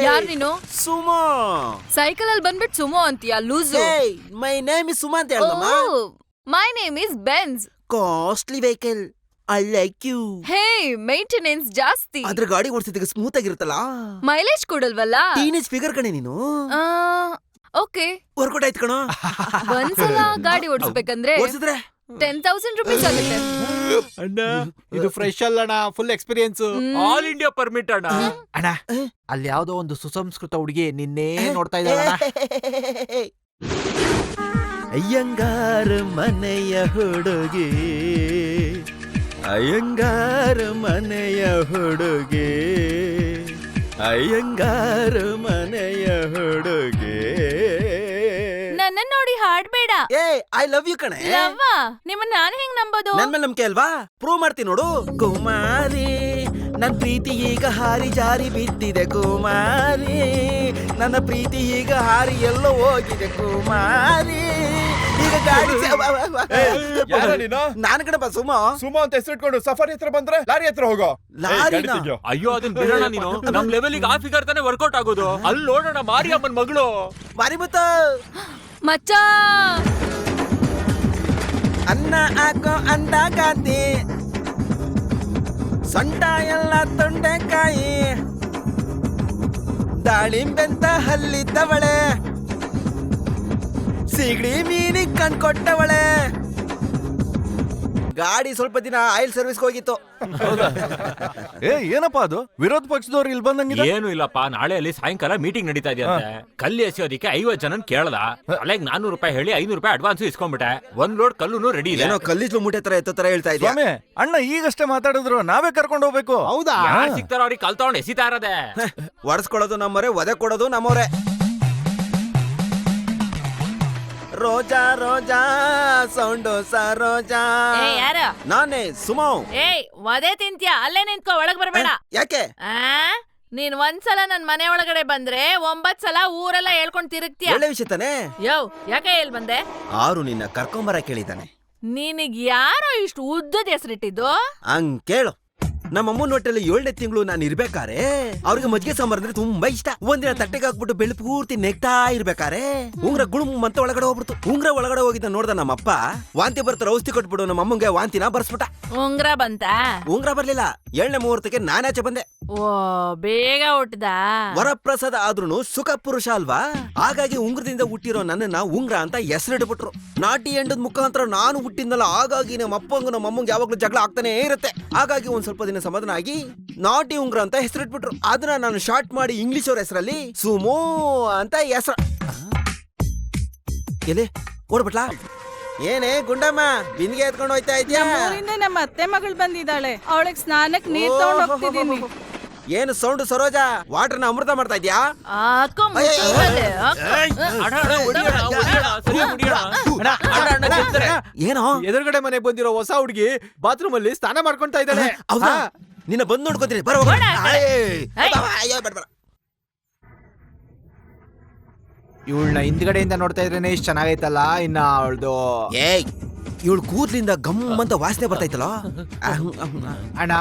ಯಾರ್ ನೀನು? Sumo. Cycle ಅಲ್ಲಿ ಬಂದ್ಬಿಟ್ಟು ಸುಮೋ ಅಂತೀಯಾ ಲೂಸು? ಮೈ ನೇಮ್ ಇಸ್ ಸುಮಾ ಅಂತ ಹೇಳ್ದಮ್ಮ. My name is Benz. Costly vehicle. I like you. Hey, maintenance ಜಾಸ್ತಿ. ಅದ್ರ ಗಾಡಿ ಓಡಿಸಿದಾಗ ಸ್ಮೂತ್ ಆಗಿರುತ್ತಲ್ಲ. ಮೈಲೇಜ್ ಕೊಡಲ್ವಲ್ಲ? ಟೀನೇಜ್ ಫಿಗರ್ ಕಣೆ ನೀನು. ಓಕೆ, ವರ್ಕೌಟ್ ಆಯ್ತು ಕಣೋ. ಒಂದ್ಸಲ ಗಾಡಿ ಓಡಿಸ್ಬೇಕಂದ್ರೆ ಓಡಿಸಿದ್ರೆ 10,000 ರೂಪೀಸ್ ಆಗುತ್ತೆ. ಅಣ್ಣ ಇದು ಫ್ರೆಶ್ ಅಲ್ಲಣ್ಣ, full experience. All India permit ಅಣ್ಣ. ಅಣ್ಣ ಅಲ್ಲಿ ಯಾವ್ದೋ ಒಂದು ಸುಸಂಸ್ಕೃತ ಹುಡುಗಿ ನಿನ್ನೆ ನೋಡ್ತಾ ಇದ್ದಾಳ. ಅಯ್ಯಂಗಾರ ಮನೆಯ ಹುಡುಗಿ, ಅಯ್ಯಂಗಾರ ಮನೆಯ ಹುಡುಗಿ, ಅಯ್ಯಂಗಾರ ಮನೆಯ ಹುಡುಗಿ. ನನ್ನ ನೋಡಿ ಹಾಡ್ಬೇಡ. ಐ ಲವ್ ಯು ಕಣೆ. ನಿಮ್ಮನ್ನ ನಾನು ಹೆಂಗ್ ನಂಬೋದು? ನನ್ ಮೇಲೆ ನಂಬಿಕೆ ಅಲ್ವಾ? ಪ್ರೂವ್ ಮಾಡ್ತೀನಿ ನೋಡು. ಕುಮಾರಿ, ನನ್ ಪ್ರೀತಿ ಈಗ ಹಾರಿ ಜಾರಿ ಬಿದ್ದಿದೆ ಕುಮಾರಿ, ನನ್ನ ಪ್ರೀತಿ ಈಗ ಹಾರಿ ಎಲ್ಲೋ ಹೋಗಿದೆ ಕುಮಾರಿ. ಈಗ ಗಾಡಿ ನಾನು ಕಣಪ್ಪ ಸುಮಾ. ಸುಮಾ ಅಂತ ಹೆಸರಿಟ್ಕೊಂಡು ಸಫಾರಿ ಹತ್ರ ಬಂದ್ರೆ ಲಾರಿ ಹತ್ರ ಹೋಗೋ. ಲಾರಿನಾ? ಅಯ್ಯೋ ಅದನ್ನ ಬಿಡೋಣ ನೀನು. ನಮ್ ಲೆವೆಲ್ಗೆ ಆ ಫಿಗರ್ ತಾನೇ ವರ್ಕೌಟ್ ಆಗೋದು. ಅಲ್ಲಿ ನೋಡೋಣ ಮಾರಿಯಮ್ಮನ್ ಮಗಳು. ಬಾರಿ ಬತ್ತ ಮಚ್ಚ ಅನ್ನ ಹಾಕೋ ಅಂದ ಗಾಂತಿ, ಸೊಂಟ ಎಲ್ಲ ತೊಂಡೆಕಾಯಿ, ದಾಳಿಂಬೆಂತ ಹಲ್ಲಿದ್ದವಳೆ, ಸಿಗಡಿ ಮೀನಿಗೆ ಕಣ್ಕೊಟ್ಟವಳೆ. ಗಾಡಿ ಸ್ವಲ್ಪ ದಿನ ಆಯಿಲ್ ಸರ್ವಿಸ್ ಹೋಗಿತ್ತು. ಏನಪ್ಪಾ ಅದು ವಿರೋಧ ಪಕ್ಷದವ್ರು ಇಲ್ಲಿ ಬಂದಂಗಿದೆ? ಏನು ಇಲ್ಲಪ್ಪ, ನಾಳೆ ಅಲ್ಲಿ ಸಾಯಂಕಾಲ ಮೀಟಿಂಗ್ ನಡೀತಾ ಇದೆಯಂತೆ. ಕಲ್ಲಿ ಎಸೆಯೋದಿಕ್ಕೆ 50 ಜನ ಕೇಳದ. ಅಲ್ಲಿಗೆ 400 ರೂಪಾಯಿ ಹೇಳಿ 500 ರೂಪಾಯಿ ಅಡ್ವಾನ್ಸ್ ಇಸ್ಕೊಂಡ್ಬಿಟ್ಟೆ. 1 ಲೋಡ್ ಕಲ್ಲುನು ರೆಡಿ ಇದೆ. ಏನೋ ಕಲ್ಲಿಸ್ಲು ಮೂಟೆ ತರ ಎತ್ತೋ ತರ ಹೇಳ್ತಾ ಇದ್ಯಾ? ಸ್ವಾಮಿ, ಅಣ್ಣ ಈಗಷ್ಟೇ ಮಾತಾಡಿದ್ರು, ನಾವೇ ಕರ್ಕೊಂಡು ಹೋಗ್ಬೇಕು. ಹೌದಾ? ಯಾರು ಸಿಗ್ತಾರ ಅವ್ರಿಗೆ ಕಲ್ ತಗೊಂಡು ಎಸಿತಾ ಇರೋದೆ. ಒಡ್ಸ್ಕೊಡೋದು ನಮ್ಮವರೇ, ಒದೆ ಕೊಡೋದು ನಮ್ಮವರೇ. ರೋಜಾ ರೋಜಾ ಸೌಂಡು ಸರೋಜಾ. ಯಾರ? ನಾನೇ ಸುಮೋ. ಒದೆ ತಿಂತ್ಯಾ? ಅಲ್ಲೇ ನಿಂತ್ಕೋ, ಒಳಗ್ ಬರ್ಬೇಡ. ಯಾಕೆ? ನೀನ್ ಒಂದ್ಸಲ ನನ್ ಮನೆ ಒಳಗಡೆ ಬಂದ್ರೆ 9 ಸಲ ಊರೆಲ್ಲ ಹೇಳ್ಕೊಂಡ್ ತಿರುಗ್ತೀಯ. ಒಳ್ಳೆ ವಿಷಯ ತಾನೆ. ಯಾಕೆ ಹೇಳ್ ಬಂದೆ? ಆರು ನಿನ್ನ ಕರ್ಕೊಂಬರ ಕೇಳಿದ್ದಾನೆ. ನಿನಗ್ ಯಾರೋ ಇಷ್ಟು ಉದ್ದದ ಹೆಸರಿಟ್ಟಿದ್ದು? ಹಂಗ್ ಕೇಳು. ನಮ್ಮ ಅಮ್ಮನ ಹೊಟ್ಟೆಲಿ 7ನೇ ತಿಂಗಳು ನಾನು ಇರ್ಬೇಕಾರೆ ಅವ್ರಿಗೆ ಮಜ್ಜಿಗೆ ಸಾಂಬಾರ್ ಅಂದ್ರೆ ತುಂಬಾ ಇಷ್ಟ. ಒಂದಿನ ತಟ್ಟೆಗೆ ಹಾಕ್ಬಿಟ್ಟು ಬೆಳ್ಳಿ ಪೂರ್ತಿ ನೆಗ್ತಾ ಇರ್ಬೇಕಾರೆ ಉಂಗ್ರ ಗುಳುಮ್ ಅಂತ ಒಳಗಡೆ ಹೋಗ್ಬಿಡ್ತು. ಉಂಗ್ರ ಒಳಗಡೆ ಹೋಗಿದ್ದ ನೋಡ್ದ ನಮ್ಮಪ್ಪ, ವಾಂತಿ ಬರ್ತಾರ ಔಷಧಿ ಕೊಟ್ಬಿಡು ನಮ್ಮ ಅಮ್ಮಂಗೆ ವಾಂತಿನ ಬರ್ಸ್ಬಿಟ್ಟ. ಉಂಗ್ರ ಬಂತ? ಉಂಗ್ರ ಬರ್ಲಿಲ್ಲ. 7ನೇ ಮುಹೂರ್ತಕ್ಕೆ ನಾನಾಚೆ ಬಂದೆ. ಓ, ಬೇಗ ಹುಟ್ಟದ. ವರಪ್ರಸಾದ ಆದ್ರೂನು ಸುಖ ಪುರುಷ ಅಲ್ವಾ, ಹಾಗಾಗಿ ಉಂಗ್ರದಿಂದ ಹುಟ್ಟಿರೋ ನನ್ನನ್ನ ಉಂಗ್ರ ಅಂತ ಹೆಸರಿಟ್ಬಿಟ್ರು. ನಾಟಿ ಎಂಡದ ಮುಖಾಂತರ ನಾನು ಹುಟ್ಟಿದ್ನಲ್ಲ, ಹಾಗಾಗಿ ನಮ್ಮ ಅಪ್ಪಂಗೂ ನಮ್ಮ ಅಮ್ಮಂಗೆ ಯಾವಾಗ್ಲೂ ಜಗಳ ಆಗ್ತಾನೆ ಇರುತ್ತೆ. ಹಾಗಾಗಿ ಒಂದ್ ಸ್ವಲ್ಪ ದಿನ ಸಮಾಧಾನ ಆಗಿ ನಾಟಿ ಉಂಗ್ರ ಅಂತ ಹೆಸರಿಟ್ಬಿಟ್ರು. ಅದನ್ನ ನಾನು ಶಾರ್ಟ್ ಮಾಡಿ ಇಂಗ್ಲಿಷ್ ಅವ್ರ ಹೆಸರಲ್ಲಿ ಸುಮೋ ಅಂತ ಹೆಸರು. ಎಲ್ಲಿ ಓಡ್ಬಿಟ್ಲಾ? ಏನೇ ಗುಂಡಮ್ಮ, ಬಿಂದಿಗೆ ಎತ್ಕೊಂಡು ಹೋಯ್ತಾ ಇದ್ಯಾ? ನಮ್ಮ ಅತ್ತೆ ಮಗಳು ಬಂದಿದ್ದಾಳೆ, ಅವಳಿಗೆ ಸ್ನಾನಕ್ಕೆ ನೀರ್ ತಗೊಂಡು ಹೋಗ್ತಿದ್ದೀನಿ. ಏನು ಸೌಂಡ್ ಸರೋಜಾ? ವಾಟರ್ನ ಅಮೃತ ಮಾಡ್ತಾ ಇದ್ಯಾ? ಏನೋ ಎದುರುಗಡೆ ಮನೆ ಬಂದಿರೋ ಹೊಸ ಹುಡುಗಿ ಬಾತ್ರೂಮ್ ಅಲ್ಲಿ ಸ್ನಾನ ಮಾಡ್ಕೊಂತಾ ಇದ್ದಾಳೆ. ಹೌದಾ? ನಿನ್ನ ಬಂದ್ ನೋಡ್ಕೊತೀನಿ. ಬರೋ ಇವಳನ್ನ ಹಿಂದ್ಗಡೆಯಿಂದ ನೋಡ್ತಾ ಇದ್ರೇನೆ ಇಷ್ಟ ಚೆನ್ನಾಗೈತಲ್ಲ. ಇನ್ನ ಅವಳ್ದು ಇವಳು ಕೂದ್ಲಿಂದ ಗಮ್ ಅಂತ ವಾಸನೆ ಬರ್ತೈತಲ್ಲ. ಅಣ್ಣ,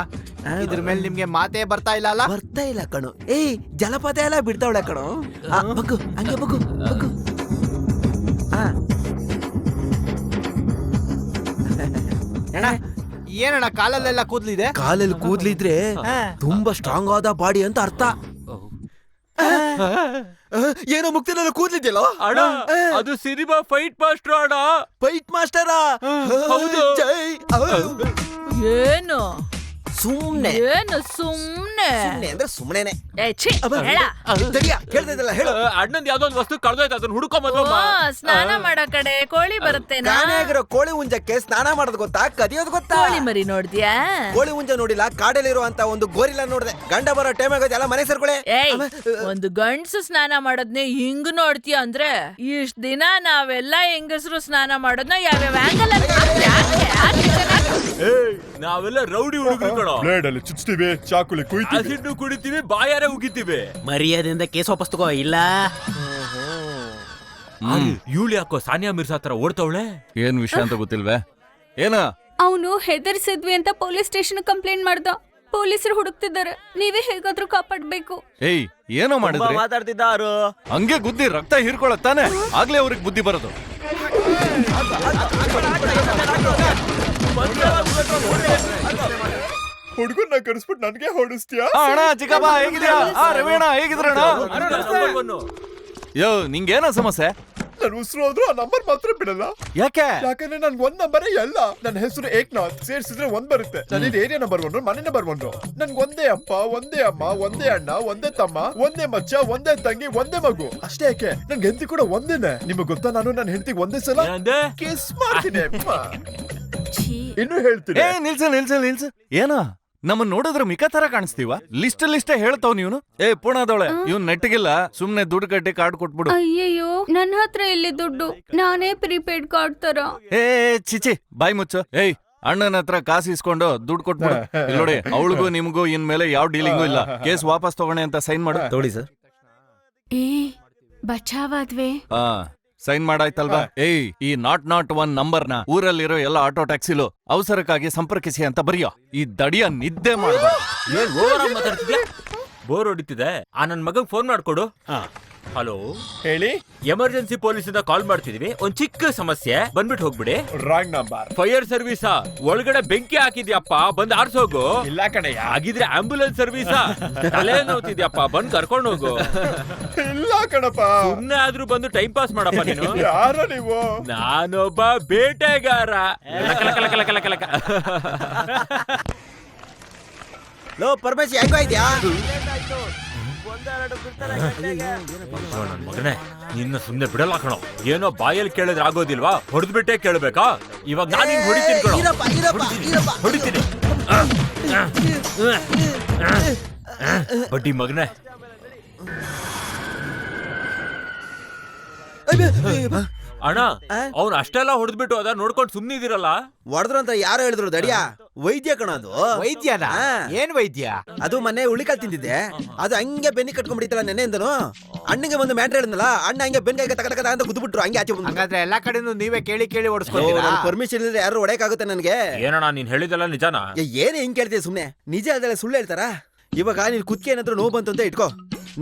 ಇದ್ರ ಮೇಲೆ ನಿಮ್ಗೆ ಮಾತೇ ಬರ್ತಾ ಇಲ್ಲ ಅಲ್ಲ? ಬರ್ತಾ ಇಲ್ಲ ಕಣು. ಜಲಪಾತ ಎಲ್ಲ ಬಿಡ್ತಾವಳೆ ಕಣು. ಬಗ್ಗು, ಹಂಗೆ ಬಗ್ಗು ಬಗ್ಗು. ಅಣ್ಣ, ಏನಣ್ಣ ಕಾಲಲ್ಲೆಲ್ಲ ಕೂದ್ಲಿದೆ? ಕಾಲಲ್ಲಿ ಕೂದ್ಲಿದ್ರೆ ತುಂಬಾ ಸ್ಟ್ರಾಂಗ್ ಆದ ಬಾಡಿ ಅಂತ ಅರ್ಥ. ಏನೋ ಮುಕ್ತಿನೆಲ್ಲ ಕೂದ್ಲಿದ್ಯಲ್ಲ ಅಣ್ಣ, ಅದು ಸಿನಿಮಾ ಫೈಟ್ ಮಾಸ್ಟರ್ ಅಣ್ಣ. ಫೈಟ್ ಮಾಸ್ಟರಾ? ಹೌದು. ಏನು ಸುಮ್ನೆ ಏನು ಸುಮ್ನೆ ಅಂದ್ರೆ ಸುಮ್ನೆನೆ. ಹೇಳು. ಅಣ್ಣಂದ್ ಯಾವ್ದೋ ಒಂದು ವಸ್ತು ಕಳ್ದೋಯ್ತು, ಅದನ್ನ ಹುಡುಕೊಂಬಂದು ಸ್ನಾನ ಮಾಡೋ ಕಡೆ ಕೋಳಿ ಬರುತ್ತೆ. ಕಾಣೆಗಿರೋ ಕೋಳಿ ಹುಂಜಕ್ಕೆ ಸ್ನಾನ ಮಾಡೋದು ಗೊತ್ತಾ, ಕದಿಯೋದು ಗೊತ್ತಾ? ಕೋಳಿ ಮರಿ ನೋಡ್ದ್ಯಾ? ಕೋಳಿ ಹುಂಜ ನೋಡಿಲ್ಲ, ಕಾಡಲ್ಲಿರುವಂತ ಒಂದು ಗೋರಿಲ್ಲ ನೋಡ್ದೆ. ಗಂಡ ಬರೋ ಟೈಮ್ ಆಗೋದು ಎಲ್ಲ ಮನೆ ಸೇರ್ಕೊಳ್ಳೆ. ಒಂದು ಗಂಡ್ಸು ಸ್ನಾನ ಮಾಡೋದ್ನೇ ಹಿಂಗ್ ನೋಡ್ತೀಯ ಅಂದ್ರೆ, ಇಷ್ಟ ದಿನ ನಾವೆಲ್ಲ ಹೆಂಗಸರು ಸ್ನಾನ ಮಾಡೋದ್ನ ಯಾವ್ಯಾವ ಆಂಗಲ್ ನಾವೆಲ್ಲ ರೌಡಿ ಹುಡುಗರು ಕಣೋ. ಬ್ಲೇಡ್ ಅಲ್ಲಿ ಚುಚ್ತೀವಿ, ಚಾಕುಲಿ ಕುಯ್ತೀವಿ, ಆಸಿಡ್ ಕುಡಿತೀವಿ, ಬಾಯಾರೆ ಉಗಿತೀವಿ. ಮರ್ಯಾದೆಯಿಂದ ಕೇಸ್ ವಾಪಸ್ ತಗೋ, ಇಲ್ಲ ಇವಳು ಯಾಕೋ ಸಾನಿಯಾ ಮಿರ್ಜಾ ಹತ್ರ ಓಡ್ತವಳೆ? ಏನ್ ವಿಷಯ ಅಂತ ಗೊತ್ತಿಲ್ವೇ? ಏನ ಅವನು ಹೆದರ್ಸಿದ್ವಿ ಅಂತ ಪೊಲೀಸ್ ಸ್ಟೇಷನ್ ಕಂಪ್ಲೇಂಟ್ ಮಾಡ್ದ. ಪೊಲೀಸರು ಹುಡುಕ್ತಿದ್ದಾರೆ, ನೀವೇ ಹೇಗಾದ್ರೂ ಕಾಪಾಡ್ಬೇಕು. ಏಯ್ ಏನೋ ಮಾಡಿದ್ರಿ? ಮಾತಾಡ್ತಿದ್ದಾರು. ಹಂಗೆ ಗುದ್ದಿ ರಕ್ತ ಹೀರ್ಕೊಳತ್ತಾನೆ, ಆಗ್ಲೇ ಅವ್ರಿಗೆ ಬುದ್ಧಿ ಬರೋದು. ಹುಡುಗನ್ನ ಕರೆಸ್ಬಿಟ್ಟು ನನ್ಗೆ ಹೊಡಿಸ್ತೀಯಾ? ಅಣ್ಣ ಚಿಕ್ಕಪ್ಪ ಹೇಗಿದ್ಯಾ? ರವಿಯಣ್ಣ ಹೇಗಿದ್ರಣ್ಣ? ಯೋ ನಿಂಗೇನ ಸಮಸ್ಯೆ? ನನ್ನ ಉಸಿರು ಹೋದ್ರು ಆ ನಂಬರ್ ಮಾತ್ರ ಬಿಡಲ್ಲ. ಯಾಕೆ? ಯಾಕಂದ್ರೆ ನನ್ ಒಂದ್ ನಂಬರೇ ಎಲ್ಲ. ನನ್ನ ಹೆಸರು ಏಕ್ನಾಥ್, ಸೇರ್ಸಿದ್ರೆ ಒಂದ್ ಬರುತ್ತೆ. ನನ್ನ ಏರಿಯಾ ನಂಬರ್ 1, ಮನೆ ನಂಬರ್ 1. ನನ್ಗೆ ಒಂದೇ ಅಪ್ಪ, ಒಂದೇ ಅಮ್ಮ, ಒಂದೇ ಅಣ್ಣ, ಒಂದೇ ತಮ್ಮ, ಒಂದೇ ಮಚ್ಚ, ಒಂದೇ ತಂಗಿ, ಒಂದೇ ಮಗು. ಅಷ್ಟೇ ಯಾಕೆ, ನನ್ ಹೆಂಡತಿ ಕೂಡ ಒಂದೇನೆ. ನಿಮಗ್ ಗೊತ್ತಾ, ನಾನು ನನ್ನ ಹೆಂಡತಿಗೆ ಒಂದೇ ಸಲ ಕಿಸ್ ಮಾಡ್ತೀನಿ. ಇನ್ನು ಹೇಳ್ತೀನಿ. ಏ ನಿಲ್ಸು ಏನ ನಮ್ಮನ್ ನೋಡಿದ್ರೆ ಮಿಕ್ಕ ತರ ಕಾಣಿಸ್ತೀವ? ಲಿಸ್ಟೇ ಹೇಳ್ತಾವ್ ನೀನು. ಏ ಪುಣದವಳೆ, ಇವ್ನ್ ನೆಟ್ಟಿಗಿಲ್ಲ, ಸುಮ್ನೆ ದುಡ್ಡು ಕಟ್ಟಿ ಕಾರ್ಡ್ ಕೊಟ್ಬಿಡು. ಅಯ್ಯಯ್ಯೋ, ನನ್ನ ಹತ್ರ ಇಲ್ಲಿ ದುಡ್ಡು, ನಾನೇ ಪ್ರೀಪೇಡ್ ಕಾರ್ಡ್ ತರ. ಏ ಚಿಚಿ ಬಾಯ್ ಮುಚ್ಚು. ಏಯ್ ಅಣ್ಣನ ಹತ್ರ ಕಾಸು ಇಸ್ಕೊಂಡು ದುಡ್ಡು ಕೊಟ್ಬಿಡು. ಇಲ್ಲಿ ನೋಡಿ, ಅವಳಿಗೂ ನಿಮ್ಗೂ ಇನ್ ಮೇಲೆ ಯಾವ ಡೀಲಿಂಗು ಇಲ್ಲ. ಕೇಸ್ ವಾಪಸ್ ತಗೊಳ್ಳಿ ಅಂತ ಸೈನ್ ಮಾಡು. ತಗೊಳ್ಳಿ ಸರ್. ಏ ಬಚಾವಾದ್ವೆ. ಹಾ ಸೈನ್ ಮಾಡಾಯ್ತಲ್ವಾ? ಏಯ್ ಈ ನಾಟ್ 1 ನಂಬರ್ನ ಊರಲ್ಲಿರೋ ಎಲ್ಲ ಆಟೋ ಟ್ಯಾಕ್ಸಿಲು ಅವಸರಕ್ಕಾಗಿ ಸಂಪರ್ಕಿಸಿ ಅಂತ ಬರೆಯೋ. ಈ ದಡಿಯ ನಿದ್ದೆ ಮಾಡ್ಬಾರ್ದು. ಏನ್ ಓವರ್ ಆಗಿ ಮಾತಾಡ್ತಿದ್ಯಾ? ಬೋರ್ ಹೊಡಿತಿದೆ. ಆ ನನ್ ಮಗಂಗ್ ಫೋನ್ ಮಾಡ್ಕೊಡು. ಹಲೋ ಹೇಳಿ. ಎಮರ್ಜೆನ್ಸಿ ಪೊಲೀಸ್ ಇಂದ ಕಾಲ್ ಮಾಡ್ತಿದೀವಿ, ಒಂದ್ ಚಿಕ್ಕ ಸಮಸ್ಯೆ, ಬಂದ್ಬಿಟ್ಟು ಹೋಗ್ಬಿಡಿ. Wrong number. ಫೈರ್ ಸರ್ವಿಸಾ? ಒಳಗಡೆ ಬೆಂಕಿ ಹಾಕಿದ್ಯಪ್ಪ, ಬಂದ್ ಆರ್ಸೋಗು. ಇಲ್ಲ ಕಣಯ್ಯ. ಆಗಿದ್ರೆ ಆಂಬ್ಯುಲೆನ್ಸ್ ಸರ್ವಿಸಾ? ತಲೆ ನೋವ್ತಿದ್ಯಪ್ಪ, ಬಂದ್ ಕರ್ಕೊಂಡ್ ಹೋಗು. ಇಲ್ಲ ಕಣಪ್ಪ. ಸುಮ್ನೆ ಆದ್ರೂ ಬಂದು ಟೈಮ್ ಪಾಸ್ ಮಾಡಪ್ಪ ನೀನು. ಯಾರ ನೀವು? ನಾನೊಬ್ಬ ಬೇಟೆಗಾರ. ಲೋ ಪರಮೇಶ್ ಯಾಕೋ ಇದ್ಯಾ? ನನ್ ಮಗನೇ, ನಿನ್ನ ಸುಮ್ನೆ ಬಿಡಲ್ಲ ಕಣೋ. ಏನೋ ಬಾಯಲ್ಲಿ ಕೇಳಿದ್ರೆ ಆಗೋದಿಲ್ವಾ? ಹೊಡೆದ್ಬಿಟ್ಟೆ ಕೇಳ್ಬೇಕಾ? ಇವಾಗ ನಾನು ಹಿಂಗ್ ಹೊಡಿತೀನಿ ಕಣೋ. ಹೊಡಿತೀನಿ. ಬಡ್ಡಿ ಮಗನೇ. ಅಣ್ಣ, ಅವ್ನು ಅಷ್ಟೆಲ್ಲ ಹೊಡೆದ್ಬಿಟ್ಟು ಅದ ನೋಡ್ಕೊಂಡು ಸುಮ್ನಿದಿರಲ್ಲ. ಹೊಡೆದ್ರು ಅಂತ ಯಾರೋ ಹೇಳಿದ್ರು ದಡಿಯಾ? ವೈದ್ಯ ಕಣದು. ವೈದ್ಯನಾ? ಏನ್ ವೈದ್ಯ? ಅದು ಮೊನ್ನೆ ಹುಳಿಕಾಲ್ ತಿಂದಿದ್ದೆ, ಅದು ಹಂಗೆ ಬೆನ್ನಿ ಕಟ್ಕೊಂಡ್ಬಿಟ್ಟಿತ್ತಲ್ಲ ನೆನ್ನೆಯಿಂದನು. ಅಣ್ಣಂಗೆ ಒಂದು ಮ್ಯಾಟ್ರ್ ಹೇಳಿದ್ನಲ್ಲ, ಅಣ್ಣ ಹಂಗೆ ಬೆನ್ನಿಗೆ ತಕ ಅಂತ ಗುದ್ಬಿಟ್ರು, ಹಂಗೆ ಆಚೆ ಬಂದ್ರು. ಹಂಗಾದ್ರೆ ಎಲ್ಲಾ ಕಡೆನೂ ನೀವೇ ಕೇಳಿ ಓಡಿಸ್ಕೊಳ್ತೀರಾ? ಪರ್ಮಿಷನ್ ಇಲ್ಲದೆ ಯಾರು ಹೊಡೆಯಕ್ಕಾಗುತ್ತೆ ನನಗೆ? ಏನಣ್ಣ ನೀನ್ ಹೇಳಿದಲ್ಲ ನಿಜಾನಾ? ಏನೇ ಹಿಂಗ್ ಕೇಳ್ತೀಯ ಸುಮ್ನೆ? ನಿಜ ಅದೆಲ್ಲ ಸುಳ್ಳು ಹೇಳ್ತಾರಾ? ಇವಾಗ ನೀನ್ ಕುತ್ಕೆ ಏನಾದ್ರು ನೋವು ಬಂತು ಅಂತ ಇಟ್ಕೋ,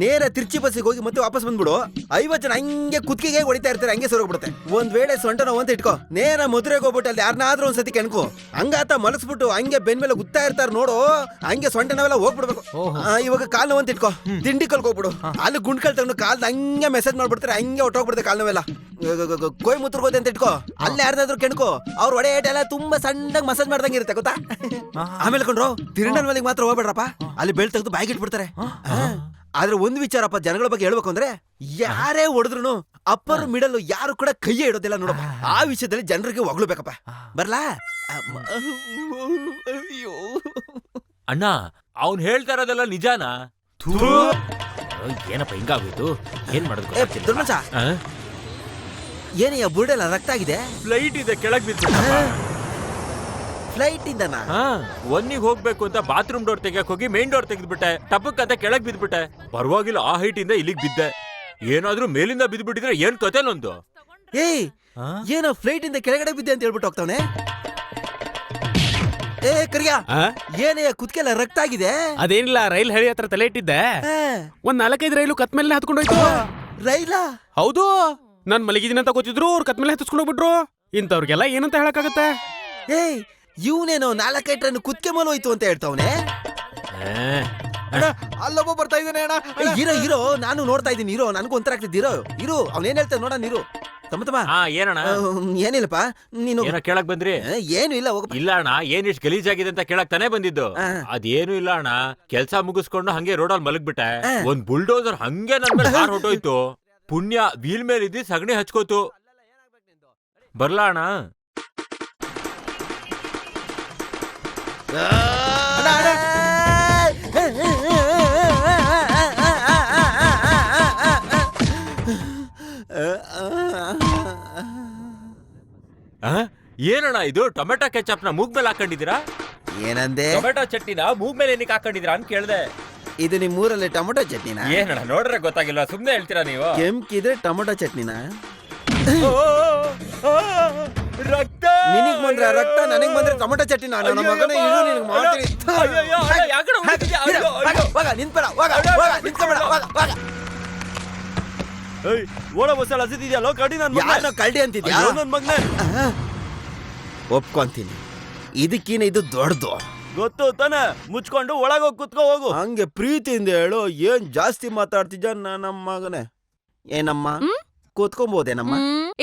ನೇರ ತಿರ್ಚಿ ಬಸ್ಸಿಗೆ ಹೋಗಿ ಮತ್ತೆ ವಾಪಸ್ ಬಂದ್ಬಿಡು. 50 ಜನ ಹಂಗೆ ಕುತ್ಕಿಗೆ ಹೊಡಿತಾ ಇರ್ತಾರೆ, ಹಂಗೆ ಸೊರಗ್ಬಿಡುತ್ತೆ. ಒಂದ್ ವೇಳೆ ಸೊಂಟ ನೋವು ಅಂತ ಇಟ್ಕೋ, ನೇರ ಮಧುರೆಗೆ ಹೋಗ್ಬಿಟ್ಟು ಅಲ್ಲಿ ಯಾರನ್ನಾದ್ರೂ ಒಂದ್ಸತಿ ಕೆಣಕು, ಹಂಗಾತ ಮಲಸ್ಬಿಟ್ಟು ಹಂಗೆ ಬೆನ್ ಮೇಲೆ ಗುತ್ತಾ ಇರ್ತಾರ ನೋಡು, ಹಂಗೆ ಸೊಂಟ ನಾವೆಲ್ಲ ಹೋಗ್ಬಿಡ್ಬೇಕು. ಇವಾಗ ಕಾಲ್ ನೋವು ಅಂತ ಇಟ್ಕೋ, ತಿಂಡಿ ಕಲ್ಕೋಗ್ಬಿಡು, ಅಲ್ಲಿ ಗುಂಡ್ಕಲ್ ತಗೊಂಡು ಕಾಲ್ ಹಂಗೆ ಮೆಸೇಜ್ ಮಾಡ್ಬಿಡ್ತಾರೆ, ಹಂಗೆ ಹೊಟ್ಟೋಗ್ಬಿಡುತ್ತೆ ಕಾಲ್ ನೋವೆಲ್ಲ. ಕೊಯ್ಮುತ್ತೂರ್ಗೆ ಹೋದೆ ಅಂತ ಇಟ್ಕೋ, ಅಲ್ಲಿ ಯಾರ್ದಾದ್ರು ಕೆಣಕು, ಅವ್ರ ಒಡೆ ಏಟೆಲ್ಲ ತುಂಬಾ ಸಣ್ಣಗೆ ಮಸಾಜ್ ಮಾಡ್ದಂಗೆ ಇರುತ್ತೆ ಗೊತ್ತಾ. ಆಮೇಲೆ ಕೊಂಡ್ರು ತಿರುಣಲ್ ಮನೆಗೆ ಮಾತ್ರ ಹೋಗ್ಬೇಡ್ರಪ್ಪ, ಅಲ್ಲಿ ಬೆಳ್ ತೆಗೆದು ಬಾಯಿಗೆ ಇಟ್ಬಿಡ್ತಾರೆ. ಆದ್ರೆ ಒಂದ್ ವಿಚಾರಪ್ಪ, ಜನಗಳ ಬಗ್ಗೆ ಹೇಳ್ಬೇಕು ಅಂದ್ರೆ, ಯಾರೇ ಹೊಡೆದ್ರು ಅಪ್ಪರ್ ಮಿಡಲ್ ಯಾರು ಕೂಡ ಕೈಯೇ ಇಡೋದಿಲ್ಲ ನೋಡಪ್ಪ. ಆ ವಿಷಯದಲ್ಲಿ ಜನರಿಗೆ ಹೊಗಳ್ಬೇಕಪ್ಪ. ಬರ್ಲಾ? ಅಣ್ಣ, ಅವ್ನ್ ಹೇಳ್ತಾ ಇರೋದೆಲ್ಲ ನಿಜಾನಾ? ಏನಪ್ಪ ಹಿಂಗಾಗೋಯ್ತು? ಏನ್ ಮಾಡೋದು? ದುರ್ಮಂಸ, ಏನಯ್ಯ ಬುರ್ಡೆಲ್ಲ ರಕ್ತ ಆಗಿದೆ? ಫ್ಲೈಟ್ ಇದೆ, ಕೆಳಗ್ ಬಿದ್ದು. ಫ್ಲೈಟ್ ಇಂದನಾ? ಒನ್ನಿಗೆ ಹೋಗ್ಬೇಕು ಅಂತ ಬಾತ್ರೂಮ್ ಡೋರ್ ತೆಗಿಯಕ್ ಹೋಗಿ ಮೇನ್ ಡೋರ್ ತೆಗೆದ್ಬಿಟ್ಟೆ, ಟಪಕ್ ಅಂತ ಕೆಳಗ್ ಬಿದ್ಬಿಟ್ಟೆ. ಪರವಾಗಿಲ್ಲ, ಆ ಹೈಟ್ ಇಂದ ಇಲ್ಲಿಗೆ ಬಿದ್ದೆ. ಏನಾದ್ರೂ ಮೇಲಿಂದ ಬಿದ್ಬಿಟ್ಟಿದ್ರೆ ಏನ್ ಕತೆ ನಂದು? ಏಯ್, ಏನೋ ಫ್ಲೈಟ್ ಇಂದ ಕೆಳಗಡೆ ಬಿದ್ದೆ ಅಂತ ಹೇಳ್ಬಿಟ್ಟು ಹೋಗ್ತಾವನೆ. ಏ ಕರಿಯ, ಏನೇ ಕುತ್ಕೆಲ್ಲ ರಕ್ತ ಆಗಿದೆ? ಅದೇನಿಲ್ಲ, ರೈಲ್ ಹಳಿ ಹತ್ರ ತಲೆ ಇಟ್ಟಿದ್ದೆ, ಒಂದ್ 4-5 ರೈಲು ಕತ್ ಮೇಲೆ ಹತ್ಕೊಂಡೋಯ್ತು. ರೈಲಾ? ಹೌದು, ನಾನ್ ಮಲಗಿದೀನಂತ ಗೊತ್ತಿದ್ರು ಅವ್ರು ಕತ್ ಮೇಲೆ ಹತ್ಸ್ಕೊಂಡೋಗ್ಬಿಟ್ರು. ಇಂಥವ್ರಿಗೆಲ್ಲ ಏನಂತ ಹೇಳಕ್ಕಾಗತ್ತೆ? ಏಯ್, ಇವನೇನೋ 4-5 ಟ್ರೈನ್ ಕುತ್ಕೆ ಮೇಲೆ ಹೋಯ್ತು ಅಂತ ಹೇಳ್ತಾವನೆ. ಅಲ್ಲೊಬ್ಬ ಬರ್ತಾ ಇದ್ದಾನೆ ಅಣ್ಣ. ಇರೋ ನಾನು ನೋಡ್ತಾ ಇದ್ದೀನಿ, ಇರೋ ನನಗೂ ಒಂಥರ ಆಗ್ತಿದ್ದೀರೋ. ಇರು, ಅವ್ನೇನ್ ಹೇಳ್ತಾನೆ ನೋಡ. ನೀರು ತಮ್ಮ ಏನಣ್ಣ? ಏನಿಲ್ಲಪ್ಪ, ನೀನು ಏನೋ ಕೇಳಕ್ ಬಂದ್ರಿ? ಏನು ಇಲ್ಲ, ಹೋಗಪ್ಪ. ಇಲ್ಲ ಅಣ್ಣ, ಏನ್ ಇಷ್ಟು ಗಲೀಜಾಗಿದೆ ಅಂತ ಕೇಳಕ್ ತಾನೇ ಬಂದಿದ್ದು. ಅದೇನು ಇಲ್ಲ ಅಣ್ಣ, ಕೆಲ್ಸ ಮುಗಿಸ್ಕೊಂಡು ಹಂಗೆ ರೋಡಲ್ಲಿ ಮಲಗ್ಬಿಟ್ಟೆ, ಒಂದ್ ಬುಲ್ಡೋಸರ್ ಹಂಗೆ ನನ್ ಮೇಲೆ ಹಾರ್ ಹೊಟ್ಟೋಯ್ತು. ಪುಣ್ಯ ವೀಲ್ ಮೇಲೆ ಇದ್ದು ಸಗಣಿ ಹಚ್ಕೋತು. ಬರ್ಲಾ ಅಣ್ಣ? ಏನಣ್ಣ ಇದು? ಟೊಮೆಟೊ ಕೆಚಪ್ ನ ಮೂಗ್ ಮೇಲೆ ಹಾಕೊಂಡಿದೀರಾ? ಏನಂದೆ? ಟೊಮೆಟೊ ಚಟ್ನಿನ ಮೂಗ್ ಮೇಲೆ ಏನಕ್ಕೆ ಹಾಕೊಂಡಿದೀರಾ ಅಂತ ಕೇಳ್ದೆ. ಇದು ನಿಮ್ ಊರಲ್ಲಿ ಟೊಮೆಟೊ ಚಟ್ನಿನ? ಏನಣ್ಣ ನೋಡ್ರೆ ಗೊತ್ತಾಗಿಲ್ಲ, ಸುಮ್ನೆ ಹೇಳ್ತೀರಾ ನೀವು? ಕೆಂಪಿದ್ರೆ ಟೊಮೆಟೊ ಚಟ್ನಿನ? ರಕ್ತ ನಿನಗ್ ಬಂದ್ರೆ ರಕ್ತ, ನನಗ್ ಬಂದ್ರೆ ಟೊಮೆಟೊ ಚಟ್ನಿ. ನನ್ನ ಮಗನೇ ಇರು, ನಿನಗ್ ಮಾಡ್ತೀನಿ. ಹೋಗ, ನಿಂತ್ಬೇಡ, ಹೋಗ, ಹೋಗ, ನಿಂತ್ಕೊಬೇಡ, ಹೋಗ, ಹೋಗ. ಓಡ ಬಸ್ಸಲ್ಲಿ ಹಸಿದಿದ್ಯಲ್ಲೋ ಕಡಿ ಯಾರನ್ನ ಕಳ್ಳಿ ಅಂತಿದ್ಯಾ? ನನ್ ಮಗ್ನೆ. ಒಪ್ಕೊಂತೀನಿ, ಇದಕ್ಕಿನ ಇದು ದೊಡ್ಡದು. ಗೊತ್ತು ತಾನೆ, ಮುಚ್ಕೊಂಡು ಒಳಗೋಗಿ ಕುತ್ಕೋ ಹೋಗು. ಹಂಗೆ ಪ್ರೀತಿಯಿಂದ ಹೇಳು, ಏನ್ ಜಾಸ್ತಿ ಮಾತಾಡ್ತಿದ್ಯ ನಮ್ಮ ಮಗನೇ. ಏನಮ್ಮ ಕೂತ್ಕೊಂಬೋದೇನಮ್ಮ?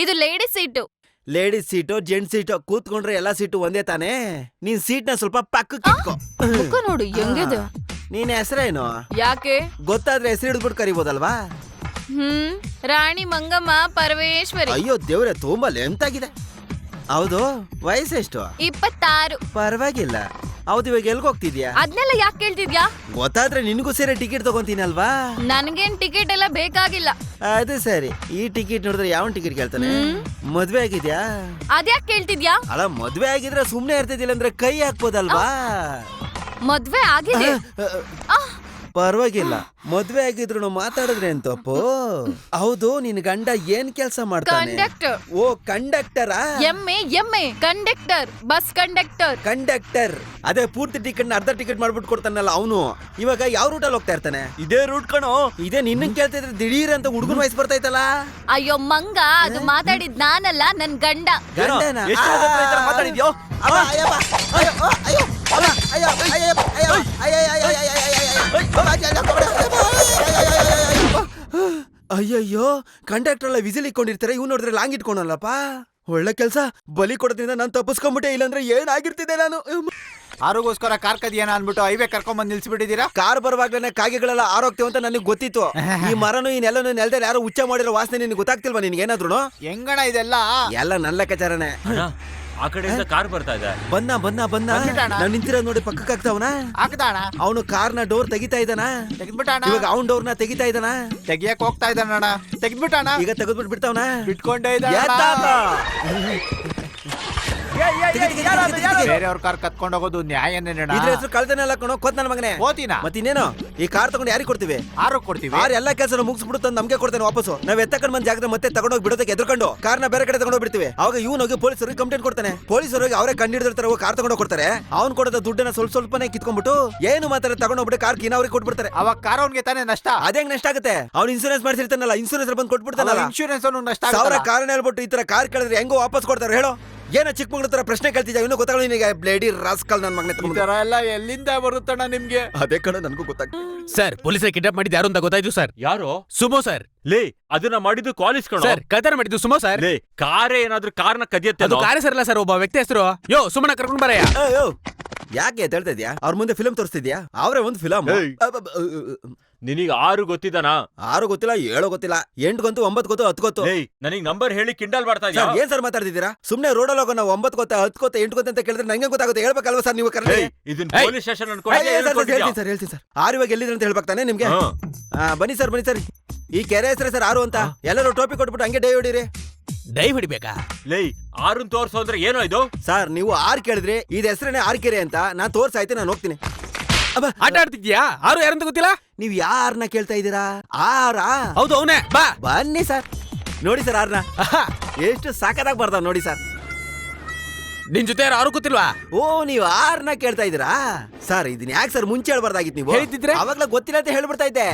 ಇದು ladies seat. Ladies seat gents seat ಕೂತ್ಕೊಂಡ್ರೆ ಎಲ್ಲಾ ಸೀಟು ಒಂದೇ ತಾನೇ. ನೀನ್ ಸೀಟ್ ನ ಸ್ವಲ್ಪ ಪಕ್ಕಕ್ಕೆ ಇಟ್ಕೋ. ಮುಖ ನೋಡು ಹೆಂಗಿದೆ. ನೀನ್ ಹೆಸರೇನು? ಯಾಕೆ? ಗೊತ್ತಾದ್ರೆ ಹೆಸರು ಹಿಡಿದ್ಬಿಟ್ಟು ಕರಿಬೋದಲ್ವಾ? ರಾಣಿ ಮಂಗಮ್ಮ ಪರಮೇಶ್ವರಿ. ಅಯ್ಯೋ ದೇವ್ರೆ, ತುಂಬಾ ಲೆಂತ್ ಆಗಿದೆ. ಹೌದು, ವಯಸ್ಸೆಷ್ಟು? 26. ಪರವಾಗಿಲ್ಲ. ಹೌದು, ಇವಾಗ ಎಲ್ಗ್ ಹೋಗ್ತಿದ್ಯಾ? ಅದ್ನೆಲ್ಲ ಯಾಕೆ ಕೇಳ್ತಿದ್ಯಾ? ಗೊತ್ತಾದ್ರೆ ನಿನ್ಗೂ ಸೇರಿ ಟಿಕೆಟ್ ತಗೊಂತೀನಲ್ವಾ? ನನ್ಗೇನ್ ಟಿಕೆಟ್ ಎಲ್ಲ ಬೇಕಾಗಿಲ್ಲ. ಅದು ಸರಿ. ಈ ಟಿಕೆಟ್ ನೋಡಿದ್ರೆ ಯಾವ ಟಿಕೆಟ್ ಕೇಳ್ತಾನೆ? ಮದ್ವೆ ಆಗಿದ್ಯಾ? ಅದ್ಯಾಕ್ ಕೇಳ್ತಿದ್ಯಾ? ಅಲ್ಲ, ಮದ್ವೆ ಆಗಿದ್ರೆ ಸುಮ್ನೆ ಇರ್ತಿದ್ದಿಲ್ಲ ಅಂದ್ರೆ ಕೈ ಹಾಕ್ಬೋದಲ್ವಾ? ಮದ್ವೆ ಆಗಿದೆ. ಪರವಾಗಿಲ್ಲ, ಮದ್ವೆ ಆಗಿದ್ರು ಮಾತಾಡಿದ್ರೆ ಏನ್ ತಪ್ಪು? ಹೌದು, ನಿನ್ ಗಂಡ ಏನ್ ಕೆಲ್ಸ ಮಾಡ್ತಾನೆ? ಕಂಡಕ್ಟರ್. ಓ, ಕಂಡಕ್ಟರಾ? ಎಮ್ಮೆ ಕಂಡಕ್ಟರ್, ಬಸ್ ಕಂಡಕ್ಟರ್. ಕಂಡಕ್ಟರ್. ಅದೇ ಪೂರ್ತಿ ಟಿಕೆಟ್ ಅರ್ಧ ಟಿಕೆಟ್ ಮಾಡ್ಬಿಟ್ಟು ಕೊಡ್ತಾನಲ್ಲ ಅವನು. ಇವಾಗ ಯಾವ ರೂಟಲ್ಲಿ ಹೋಗ್ತಾ ಇರ್ತಾನೆ? ಇದೇ ರೂಟ್ ಕಣೋ. ಇದೇ ನಿನ್ನ ಕೇಳ್ತಿದ್ರೆ ದಿಢೀರ್ ಅಂತ ಹುಡುಗನ ವಯಸ್ಸು ಬರ್ತೈತಲ್ಲ. ಅಯ್ಯೋ ಮಂಗ, ಅದು ಮಾತಾಡಿದ್ ನಾನಲ್ಲ, ನನ್ ಗಂಡ. ಗಂಡನ? ಎಷ್ಟು ಹೊತ್ತು ಈ ತರ ಮಾತಾಡಿದ್ಯೋ? ಅಬ್ಬಾ, ಅಯ್ಯಬ್ಬ, ಅಯ್ಯೋ, ಅಯ್ಯೋ, ಅಬ್ಬ, ಅಯ್ಯೋ, ಅಯ್ಯೋ, ಅಯ್ಯೋ, ಅಯ್ಯಯ್ಯೋ, ಕಂಡಕ್ಟರ್ ಎಲ್ಲ ವಿಸಿಲ್ ಇಟ್ಕೊಂಡಿರ್ತಾರೆ, ಇವ್ ನೋಡಿದ್ರೆ ಲಾಂಗ್ ಇಟ್ಕೊಂಡಲ್ಲಪ್ಪ. ಒಳ್ಳೆ ಕೆಲ್ಸ, ಬಲಿ ಕೊಡೋದ್ರಿಂದ ನಾನು ತಪ್ಪಿಸ್ಕೊಂಡ್ಬಿಟ್ಟೆ, ಇಲ್ಲಾಂದ್ರೆ ಏನಾಗಿರ್ತಿದ್ದೆ ನಾನು. ಆರೋಗೋಸ್ಕರ ಕಾರ್ ಕದಿಯೇನ ಅನ್ಬಿಟ್ಟು ಹೈವೇ ಕರ್ಕೊಂಡ್ ಬಂದ್ ನಿಲ್ಸ್ಬಿಟ್ಟಿದೀರಾ. ಕಾರ್ ಬರುವಾಗ್ಲೇನೆ ಕಾಗೆಗಳೆಲ್ಲ ಆರೋಗ್ತೇವೆ ಅಂತ ನನಗೆ ಗೊತ್ತಿತ್ತು. ಈ ಮರನು ಈ ನೆಲನು ನೆಲದಲ್ಲಿ ಯಾರೋ ಉಚ್ಚ ಮಾಡಿರೋ ವಾಸನೆ ನಿನ್ಗೆ ಗೊತ್ತಾಗ್ತಿಲ್ವಾ? ನಿನ್ಗೆ ಏನಾದ್ರು? ಹೆಂಗಣ ಇದೆಲ್ಲ? ಎಲ್ಲ ನನ್ನ ಲೆಕ್ಕಾಚಾರನೆ. ಆ ಕಡೆಯಿಂದ ಕಾರ್ ಬರ್ತಾ ಇದೆ. ಬಂದ ನಾವ್ ನಿಂತಿರೋದ್ ನೋಡಿ ಪಕ್ಕಕ್ಕೆ ಆಗ್ತಾವನ. ಹಾಕ್ದಾಣ. ಅವನು ಕಾರ್ನ ಡೋರ್ ತೆಗಿತಾ ಇದ್ದಾನ. ತೆಗೆದ್ಬಿಟ್ಟಾಣ. ಇವಾಗ ಅವನ್ ಡೋರ್ನ ತೆಗಿತಾ ಇದ್ದಾನ. ತೆಗಿಯಕ್ ಹೋಗ್ತಾ ಇದ್ದಾನಣ್ಣ. ತೆಗೆದ್ಬಿಟ್ಟಾಣ. ಈಗ ತೆಗೆದ್ಬಿಟ್ಟು ಬಿಡ್ತಾವನ. ಬಿಟ್ಕೊಂಡೇ ಬೇರೆಯವ್ರ ಕಾರ್ ಕತ್ಕೊಂಡ್ ಹೋಗೋದು ನ್ಯಾಯನೇನಣ್ಣ? ಇದ್ರ ಹೆಸರು ಕಳ್ತನೆಲ್ಲ ಕಣೋ, ಕೊತ್ ನನ್ನ ಮಗನೇ. ಓತಿನ ಮತ್ತಿನ್ನೇನು, ಈ ಕಾರ್ ತಗೊಂಡು ಯಾರಿಗೆ ಕೊಡ್ತೀವಿ? ಆರೋಗ್ ಕೊಡ್ತೀವಿ. ಆರ್ ಎಲ್ಲಾ ಕೆಲಸ ಮುಗಿಸ್ಬಿಟ್ಟು ನಮ್ಗೆ ಕೊಡ್ತೇನೆ ವಾಪಸ್ಸು. ನಾವ್ ಎತ್ತಕೊಂಡ್ ಬಂದ್ ಜಾಗದ ಮತ್ತೆ ತಗೊಂಡೋಗಿ ಬಿಡೋದಕ್ಕೆ ಎದ್ಕೊಂಡು ಕಾರ್ನ ಬೇರೆ ಕಡೆ ತಗೊಂಡೋಗಿ ಬಿಡ್ತೀವಿ. ಅವಾಗ ಇವ್ನು ಹೋಗಿ ಪೊಲೀಸರಿಗೆ ಕಂಪ್ಲೇಂಟ್ ಕೊಡ್ತಾನೆ. ಪೊಲೀಸರಿಗೆ ಅವರೇ ಕಂಡಿಡಿದಿರ್ತಾರೆ, ಕಾರ್ ತಗೊಂಡೋಗಿ ಕೊಡ್ತಾರೆ. ಅವ್ನು ಕೊಡೋದ ದುಡ್ಡನ್ನ ಸ್ವಲ್ಪನೇ ಕಿತ್ಕೊಂಡ್ಬಿಟ್ಟು ಏನು ಮಾತಾಡ ತಗೊಂಡೋಗ್ಬಿಟ್ಟು ಕಾರ್ ಕಿನ ಅವ್ರಿಗೆ ಕೊಟ್ಬಿಡ್ತಾರೆ. ಅವಾಗ ಕಾರ್ ಅವ್ನಿಗೆ ತಾನೇ ನಷ್ಟ. ಅದೇಂಗ್ ನಷ್ಟ ಆಗುತ್ತೆ? ಅವ್ನು ಇನ್ಸೂರೆನ್ಸ್ ಮಾಡಿಸಿರ್ತಾನಲ್ಲ, ಇನ್ಸೂರೆನ್ಸ್ ಬಂದು ಕೊಟ್ಬಿಡ್ತಾನಲ್ಲ. ಇನ್ಶೂರೆನ್ಸ್ ನಷ್ಟ. ಸಾವಿರ ಕಾರಣ ಹೇಳ್ಬಿಟ್ಟು ಈ ತರ ಕಾರ್ ಕೇಳಿದ್ರೆ ಹೆಂಗೋ ವಾಪಸ್ ಕೊಡ್ತಾರೆ ಹೇಳೋ? ಏನೋ ಚಿಕ್ಕ ಮಗಳ ತರ ಪ್ರಶ್ನೆ ಕೇಳ್ತಿದ್ಯಾ? ಇನ್ನೂ ಗೊತ್ತಾಗಲ್ಲ ನಿನಗೆ? ಬ್ಲೇಡಿ ರಾಸ್ಕಲ್ ನನ್ನ ಮಗನೇ. ಈ ತರ ಎಲ್ಲ ಎಲ್ಲಿಂದ ಬರುತ್ತಣ್ಣ ನಿಮ್ಗೆ? ಅದೇ ಕಣ ನನಗೂ ಗೊತ್ತಾಗ್ತದೆ. ಸರ್, ಪೊಲೀಸರು ಕಿಡ್ನಾಪ್ ಮಾಡಿದ್ದು ಯಾರು ಅಂತ ಗೊತ್ತಾಯ್ತು ಸರ್. ಯಾರು? Sumo sir. ಲೇ, ಅದನ್ನ ಮಾಡಿದ್ದು ಕಾಲೇಜ್ ಕಣೋ. ಸರ್, ಕಳ್ತನ ಮಾಡಿದ್ದು ಸುಮೋ ಸರ್. ಲೇ, ಕಾರೇ ಏನಾದ್ರೂ ಕಾರ್ನ ಕದಿಯತ್ತೆ? ಅದು ಕಾರ್ಯ ಸರ್ ಅಲ್ಲ ಸರ್, ಒಬ್ಬ ವ್ಯಕ್ತಿ ಹೆಸರು. ಯೋ, ಸುಮ್ಮನೆ ಕರ್ಕೊಂಡ್ ಬರಯ್ಯ. ಅಯ್ಯೋ, ಯಾಕೆ ಹೇಳ್ತಾ ಇದ್ಯಾ? ಅವ್ರ ಮುಂದೆ ಫಿಲಂ ತೋರಿಸ್ತಿದ್ಯಾ? ಅವರೇ ಒಂದು ಫಿಲಂ. ನಿನಗೆ 6 ಗೊತ್ತಿದ್ದಾನಾ? 6 ಗೊತ್ತಿಲ್ಲ, 7 ಗೊತ್ತಿಲ್ಲ, 8 ಗೊತ್ತು, 9 ಗೊತ್ತು, 10 ಗೊತ್ತು. ನನಗ್ ನಂಬರ್ ಹೇಳಿ ಕಿಂಡಲ್ ಮಾಡ್ತಾ ಇದ್ಯಾ? ಏನ್ ಸರ್ ಮಾತಾಡ್ತಿದ್ದೀರಾ? ಸುಮ್ನೆ ರೋಡಲ್ಲಿ ಹೋಗೋಣ 9 ಗೊತ್ತ, 10 ಗೊತ್ತ, 8 ಗೊತ್ತ ಅಂತ ಕೇಳಿದ್ರೆ ನಂಗೆ ಗೊತ್ತಾಗುತ್ತೆ. ಹೇಳ್ಬೇಕಲ್ವಾ ಸರ್ ನೀವು? ಕರೆಕ್ಟ್. ಇದನ್ನ ಏಯ್! ಪೊಲೀಸ್ ಸ್ಟೇಷನ್ ಹೇಳ್ತೀನಿ ಸರ್. 6 ಇವಾಗ ಎಲ್ಲಿದ್ರೆ ಅಂತ ಹೇಳ್ಬೇಕು ತಾನೆ ನಿಮ್ಗೆ? ಬನ್ನಿ ಸರ್. ಈ ಕೆರೆ ಹೆಸರೇ ಸರ್ 6 ಅಂತ. ಎಲ್ಲರೂ ಟೋಪಿ ಕೊಟ್ಬಿಟ್ಟು ಹಂಗೆ ಡೈ ಹೊಡಿರಿ. ಡೈ ಹೊಡಿಬೇಕಾ? ಲೇ, 6 ತೋರ್ಸೋ ಅಂದ್ರೆ ಏನೋ ಇದು? ಸರ್, ನೀವು 6 ಕೇಳಿದ್ರಿ, ಇದ್ ಹೆಸರೇನೆ 6 ಕೆರೆ ಅಂತ. ನಾನ್ ತೋರ್ಸಾಯ್ತು, ನಾನು ಹೋಗ್ತೀನಿ. ಆಟ ಆಡ್ತಿದ್ಯಾ? ಆರು ಯಾರಂತ ಗೊತ್ತಿಲ್ಲ? ನೀವ್ ಯಾರನ್ನ ಕೇಳ್ತಾ ಇದ್ದೀರಾ? ಹೌದು, ಅವನೇ. ಬಾ, ಬನ್ನಿ ಸರ್. ನೋಡಿ ಸರ್, 6ನ ಎಷ್ಟು ಸಾಕದಾಗಿ ಬರ್ತಾವ ನೋಡಿ ಸರ್. ನಿನ್ ಜೊತೆ ಯಾರು ಗೊತ್ತಿಲ್ವಾ? ಓ, ನೀವ್ 6ನ ಕೇಳ್ತಾ ಇದ್ದೀರಾ? ಸರ್, ಇದನ್ನ ಯಾಕೆ ಸರ್ ಮುಂಚೆ ಹೇಳ್ಬಾರ್ದಾಗಿತ್ತು? ನೀವು ಹೇಳ್ತಿದ್ರೆ ಅವಾಗ್ಲೇ ಗೊತ್ತಿಲ್ಲ ಅಂತ ಹೇಳ್ಬಿಡ್ತಾ ಇದ್ದೆ.